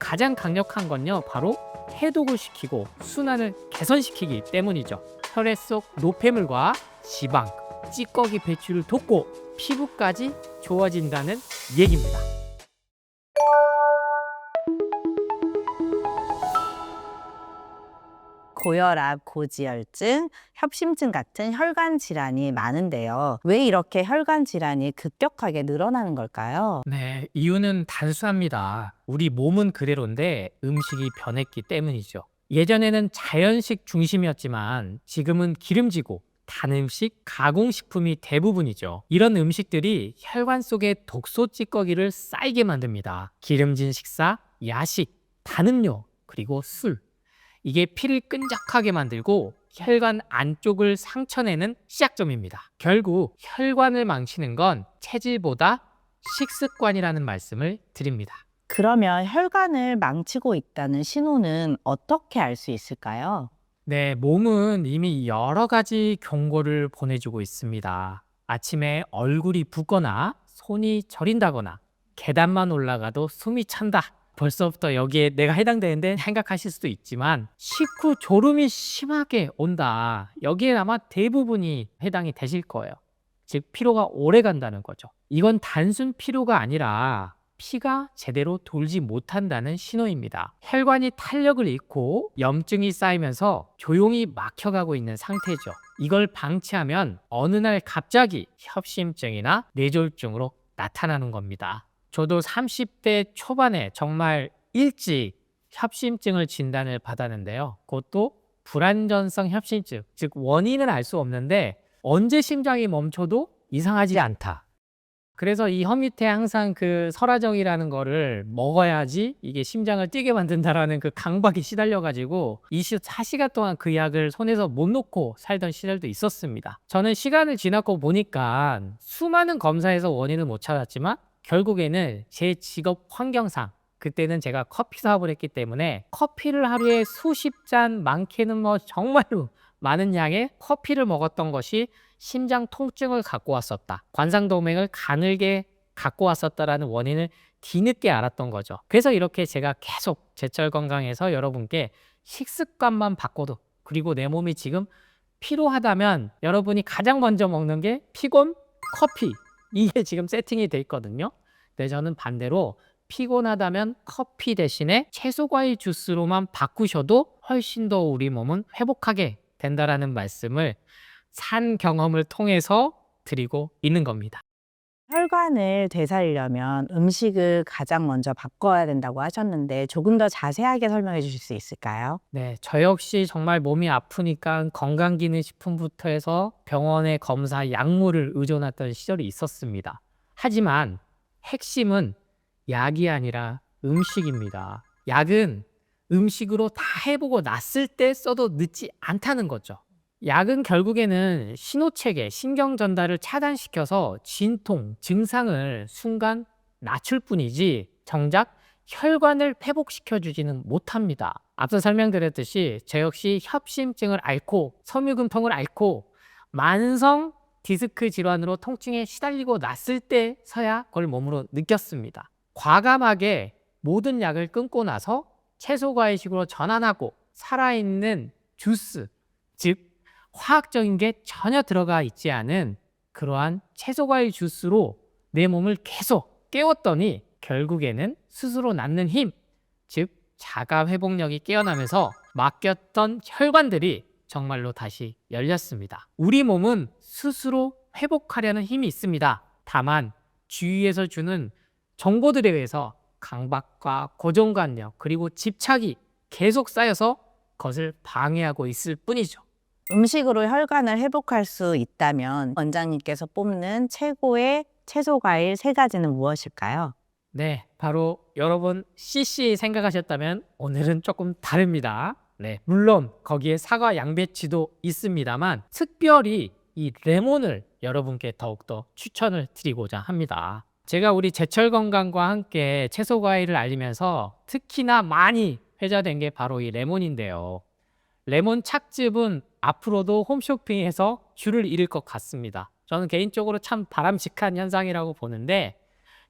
가장 강력한 건요, 바로 해독을 시키고 순환을 개선시키기 때문이죠. 혈액 속 노폐물과 지방, 찌꺼기 배출을 돕고 피부까지 좋아진다는 얘기입니다. 고혈압, 고지혈증, 협심증 같은 혈관 질환이 많은데요. 왜 이렇게 혈관 질환이 급격하게 늘어나는 걸까요? 네, 이유는 단순합니다. 우리 몸은 그대로인데 음식이 변했기 때문이죠. 예전에는 자연식 중심이었지만 지금은 기름지고 단 음식, 가공식품이 대부분이죠. 이런 음식들이 혈관 속에 독소 찌꺼기를 쌓이게 만듭니다. 기름진 식사, 야식, 단 음료, 그리고 술. 이게 피를 끈적하게 만들고 혈관 안쪽을 상처내는 시작점입니다. 결국 혈관을 망치는 건 체질보다 식습관이라는 말씀을 드립니다. 그러면 혈관을 망치고 있다는 신호는 어떻게 알 수 있을까요? 네, 몸은 이미 여러 가지 경고를 보내주고 있습니다. 아침에 얼굴이 붓거나 손이 저린다거나 계단만 올라가도 숨이 찬다. 벌써부터 여기에 내가 해당되는데 생각하실 수도 있지만 식후 졸음이 심하게 온다. 여기에 아마 대부분이 해당이 되실 거예요. 즉 피로가 오래 간다는 거죠. 이건 단순 피로가 아니라 피가 제대로 돌지 못한다는 신호입니다. 혈관이 탄력을 잃고 염증이 쌓이면서 조용히 막혀가고 있는 상태죠. 이걸 방치하면 어느 날 갑자기 협심증이나 뇌졸중으로 나타나는 겁니다. 저도 30대 초반에 정말 일찍 협심증을 진단을 받았는데요. 그것도 불안전성 협심증, 즉 원인은 알 수 없는데 언제 심장이 멈춰도 이상하지 않다. 그래서 이 혀 밑에 항상 그 설화정이라는 거를 먹어야지 이게 심장을 뛰게 만든다라는 그 강박이 시달려가지고 24시간 동안 그 약을 손에서 못 놓고 살던 시절도 있었습니다. 저는 시간을 지나고 보니까 수많은 검사에서 원인을 못 찾았지만 결국에는 제 직업 환경상 그때는 제가 커피 사업을 했기 때문에 커피를 하루에 수십 잔, 많게는 뭐 정말로 많은 양의 커피를 먹었던 것이 심장 통증을 갖고 왔었다. 관상동맥을 가늘게 갖고 왔었다라는 원인을 뒤늦게 알았던 거죠. 그래서 이렇게 제가 계속 제철 건강에서 여러분께 식습관만 바꿔도, 그리고 내 몸이 지금 피로하다면 여러분이 가장 먼저 먹는 게 피곤, 커피. 이게 지금 세팅이 돼 있거든요. 근데 저는 반대로 피곤하다면 커피 대신에 채소과일 주스로만 바꾸셔도 훨씬 더 우리 몸은 회복하게 된다라는 말씀을 산 경험을 통해서 드리고 있는 겁니다. 혈관을 되살리려면 음식을 가장 먼저 바꿔야 된다고 하셨는데 조금 더 자세하게 설명해 주실 수 있을까요? 네, 저 역시 정말 몸이 아프니까 건강기능식품부터 해서 병원의 검사, 약물을 의존했던 시절이 있었습니다. 하지만 핵심은 약이 아니라 음식입니다. 약은 음식으로 다 해보고 났을 때 써도 늦지 않다는 거죠. 약은 결국에는 신호체계, 신경 전달을 차단시켜서 진통, 증상을 순간 낮출 뿐이지 정작 혈관을 회복시켜주지는 못합니다. 앞서 설명드렸듯이 저 역시 협심증을 앓고 섬유금통을 앓고 만성 디스크 질환으로 통증에 시달리고 났을 때서야 그걸 몸으로 느꼈습니다. 과감하게 모든 약을 끊고 나서 채소과일식으로 전환하고 살아있는 주스, 즉 화학적인 게 전혀 들어가 있지 않은 그러한 채소과일 주스로 내 몸을 계속 깨웠더니 결국에는 스스로 낳는 힘, 즉 자가 회복력이 깨어나면서 막혔던 혈관들이 정말로 다시 열렸습니다. 우리 몸은 스스로 회복하려는 힘이 있습니다. 다만 주위에서 주는 정보들에 의해서 강박과 고정관념 그리고 집착이 계속 쌓여서 그것을 방해하고 있을 뿐이죠. 음식으로 혈관을 회복할 수 있다면 원장님께서 뽑는 최고의 채소 과일 세 가지는 무엇일까요? 네, 바로 여러분 CC 생각하셨다면 오늘은 조금 다릅니다. 네, 물론 거기에 사과, 양배추도 있습니다만 특별히 이 레몬을 여러분께 더욱더 추천을 드리고자 합니다. 제가 우리 제철 건강과 함께 채소 과일을 알리면서 특히나 많이 회자된 게 바로 이 레몬인데요. 레몬 착즙은 앞으로도 홈쇼핑에서 줄을 잃을 것 같습니다. 저는 개인적으로 참 바람직한 현상이라고 보는데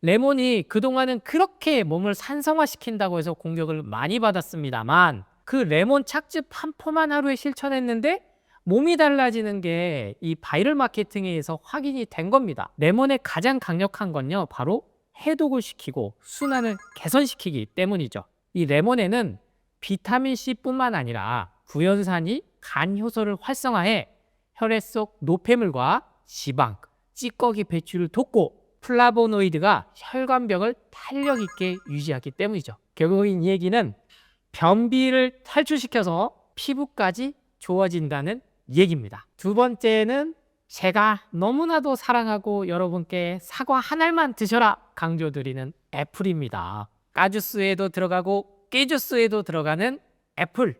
레몬이 그동안은 그렇게 몸을 산성화시킨다고 해서 공격을 많이 받았습니다만 그 레몬 착즙 한 포만 하루에 실천했는데 몸이 달라지는 게 이 바이럴 마케팅에 의해서 확인이 된 겁니다. 레몬의 가장 강력한 건요, 바로 해독을 시키고 순환을 개선시키기 때문이죠. 이 레몬에는 비타민C뿐만 아니라 구연산이 간 효소를 활성화해 혈액 속 노폐물과 지방, 찌꺼기 배출을 돕고 플라보노이드가 혈관벽을 탄력 있게 유지하기 때문이죠. 결국 이 얘기는 변비를 탈출시켜서 피부까지 좋아진다는 얘기입니다. 두 번째는 제가 너무나도 사랑하고 여러분께 사과 한 알만 드셔라 강조드리는 애플입니다. 까주스에도 들어가고 깨주스에도 들어가는 애플.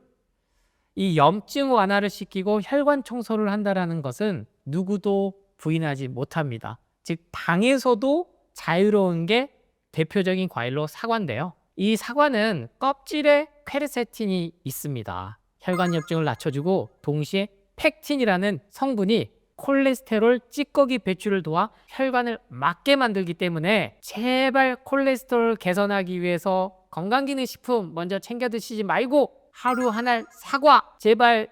이 염증 완화를 시키고 혈관 청소를 한다는 것은 누구도 부인하지 못합니다. 즉 당에서도 자유로운 게 대표적인 과일로 사과인데요. 이 사과는 껍질에 퀘르세틴이 있습니다. 혈관 염증을 낮춰주고 동시에 펙틴이라는 성분이 콜레스테롤 찌꺼기 배출을 도와 혈관을 맑게 만들기 때문에 제발 콜레스테롤 개선하기 위해서 건강기능식품 먼저 챙겨 드시지 말고 하루 한 알 사과, 제발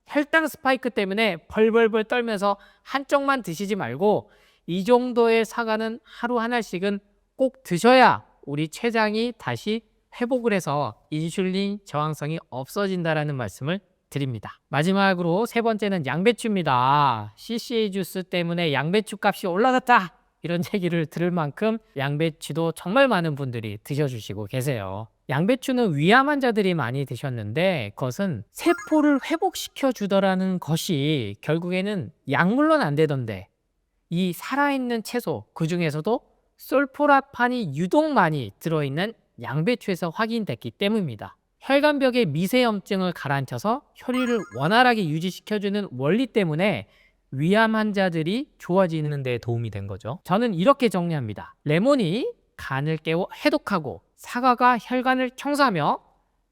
혈당 스파이크 때문에 벌벌벌 떨면서 한쪽만 드시지 말고 이 정도의 사과는 하루 한 알씩은 꼭 드셔야 우리 췌장이 다시 회복을 해서 인슐린 저항성이 없어진다라는 말씀을 드립니다. 마지막으로 세 번째는 양배추입니다. CCA 주스 때문에 양배추 값이 올라갔다, 이런 얘기를 들을 만큼 양배추도 정말 많은 분들이 드셔주시고 계세요. 양배추는 위암 환자들이 많이 드셨는데 그것은 세포를 회복시켜 주더라는 것이 결국에는 약물로는 안 되던데 이 살아있는 채소, 그 중에서도 솔포라판이 유독 많이 들어있는 양배추에서 확인됐기 때문입니다. 혈관벽의 미세염증을 가라앉혀서 혈류를 원활하게 유지시켜주는 원리 때문에 위암 환자들이 좋아지는 데 도움이 된 거죠. 저는 이렇게 정리합니다. 레몬이 간을 깨워 해독하고 사과가 혈관을 청소하며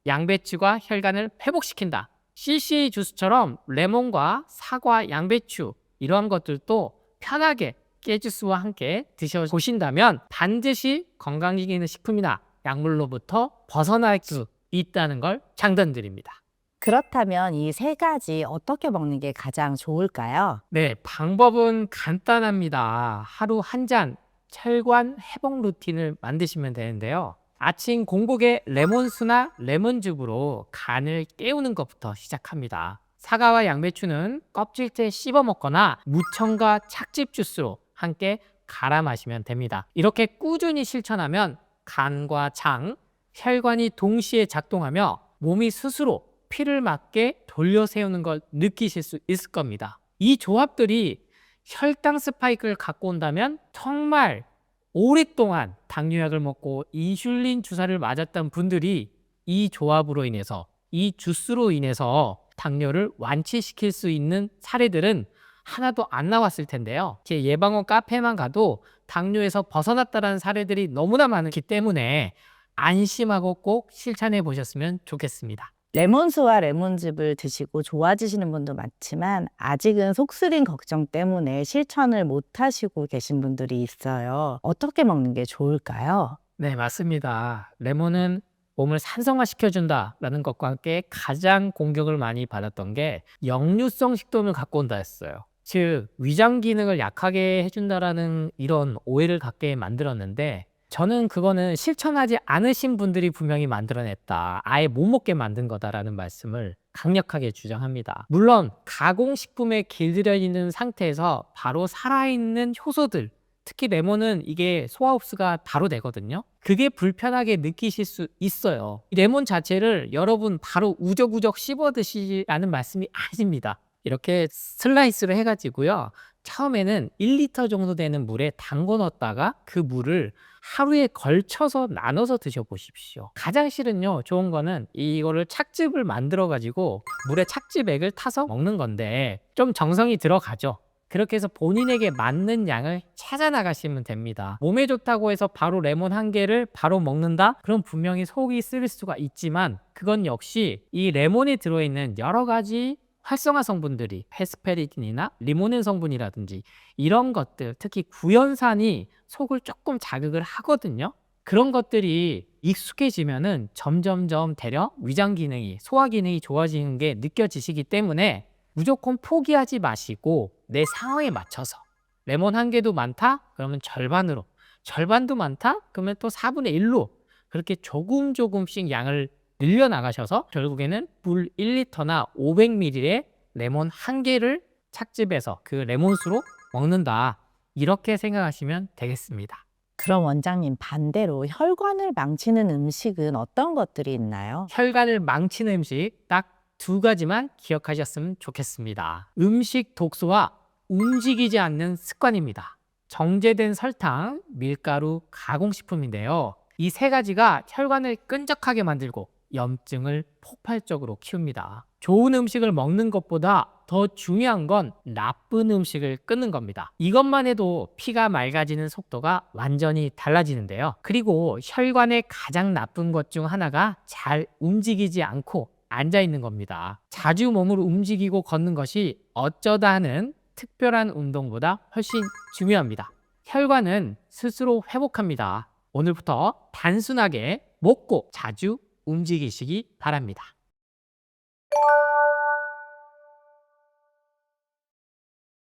양배추가 혈관을 회복시킨다. CCA 주스처럼 레몬과 사과, 양배추 이러한 것들도 편하게 깨주스와 함께 드셔보신다면 반드시 건강기능식품이나 약물로부터 벗어날 수 있다는 걸 장담드립니다. 그렇다면 이 세 가지 어떻게 먹는 게 가장 좋을까요? 네, 방법은 간단합니다. 하루 한 잔 혈관 회복 루틴을 만드시면 되는데요. 아침 공복에 레몬수나 레몬즙으로 간을 깨우는 것부터 시작합니다. 사과와 양배추는 껍질째 씹어 먹거나 무청과 착즙 주스로 함께 갈아 마시면 됩니다. 이렇게 꾸준히 실천하면 간과 장, 혈관이 동시에 작동하며 몸이 스스로 피를 맞게 돌려 세우는 걸 느끼실 수 있을 겁니다. 이 조합들이 혈당 스파이크를 갖고 온다면 정말 오랫동안 당뇨약을 먹고 인슐린 주사를 맞았던 분들이 이 조합으로 인해서, 이 주스로 인해서 당뇨를 완치시킬 수 있는 사례들은 하나도 안 나왔을 텐데요. 제 예방원 카페만 가도 당뇨에서 벗어났다는 사례들이 너무나 많기 때문에 안심하고 꼭 실천해 보셨으면 좋겠습니다. 레몬수와 레몬즙을 드시고 좋아지시는 분도 많지만 아직은 속쓰림 걱정 때문에 실천을 못 하시고 계신 분들이 있어요. 어떻게 먹는 게 좋을까요? 네, 맞습니다. 레몬은 몸을 산성화시켜준다라는 것과 함께 가장 공격을 많이 받았던 게 역류성 식도염을 갖고 온다 했어요. 즉 위장 기능을 약하게 해준다라는 이런 오해를 갖게 만들었는데 저는 그거는 실천하지 않으신 분들이 분명히 만들어냈다, 아예 못 먹게 만든 거다라는 말씀을 강력하게 주장합니다. 물론 가공식품에 길들여 있는 상태에서 바로 살아있는 효소들, 특히 레몬은 이게 소화 흡수가 바로 되거든요. 그게 불편하게 느끼실 수 있어요. 이 레몬 자체를 여러분 바로 우적우적 씹어 드시라는 말씀이 아닙니다. 이렇게 슬라이스를 해가지고요, 처음에는 1리터 정도 되는 물에 담궈 넣었다가 그 물을 하루에 걸쳐서 나눠서 드셔보십시오. 가장 싫은요, 좋은 거는 이거를 착즙을 만들어 가지고 물에 착즙액을 타서 먹는 건데 좀 정성이 들어가죠. 그렇게 해서 본인에게 맞는 양을 찾아 나가시면 됩니다. 몸에 좋다고 해서 바로 레몬 한 개를 바로 먹는다? 그럼 분명히 속이 쓰릴 수가 있지만 그건 역시 이 레몬에 들어있는 여러 가지 활성화 성분들이 헤스페리딘이나 리모넨 성분이라든지 이런 것들, 특히 구연산이 속을 조금 자극을 하거든요. 그런 것들이 익숙해지면은 점점점 되려 위장 기능이, 소화 기능이 좋아지는 게 느껴지시기 때문에 무조건 포기하지 마시고 내 상황에 맞춰서 레몬 한 개도 많다? 그러면 절반으로, 절반도 많다? 그러면 또 4분의 1로 그렇게 조금씩 양을 늘려 나가셔서 결국에는 물 1리터나 500ml의 레몬 한 개를 착즙해서 그 레몬수로 먹는다. 이렇게 생각하시면 되겠습니다. 그럼 원장님 반대로 혈관을 망치는 음식은 어떤 것들이 있나요? 혈관을 망치는 음식 딱 두 가지만 기억하셨으면 좋겠습니다. 음식 독소와 움직이지 않는 습관입니다. 정제된 설탕, 밀가루, 가공식품인데요. 이 세 가지가 혈관을 끈적하게 만들고 염증을 폭발적으로 키웁니다. 좋은 음식을 먹는 것보다 더 중요한 건 나쁜 음식을 끊는 겁니다. 이것만 해도 피가 맑아지는 속도가 완전히 달라지는데요. 그리고 혈관의 가장 나쁜 것 중 하나가 잘 움직이지 않고 앉아 있는 겁니다. 자주 몸을 움직이고 걷는 것이 어쩌다 하는 특별한 운동보다 훨씬 중요합니다. 혈관은 스스로 회복합니다. 오늘부터 단순하게 먹고 자주 움직이시기 바랍니다.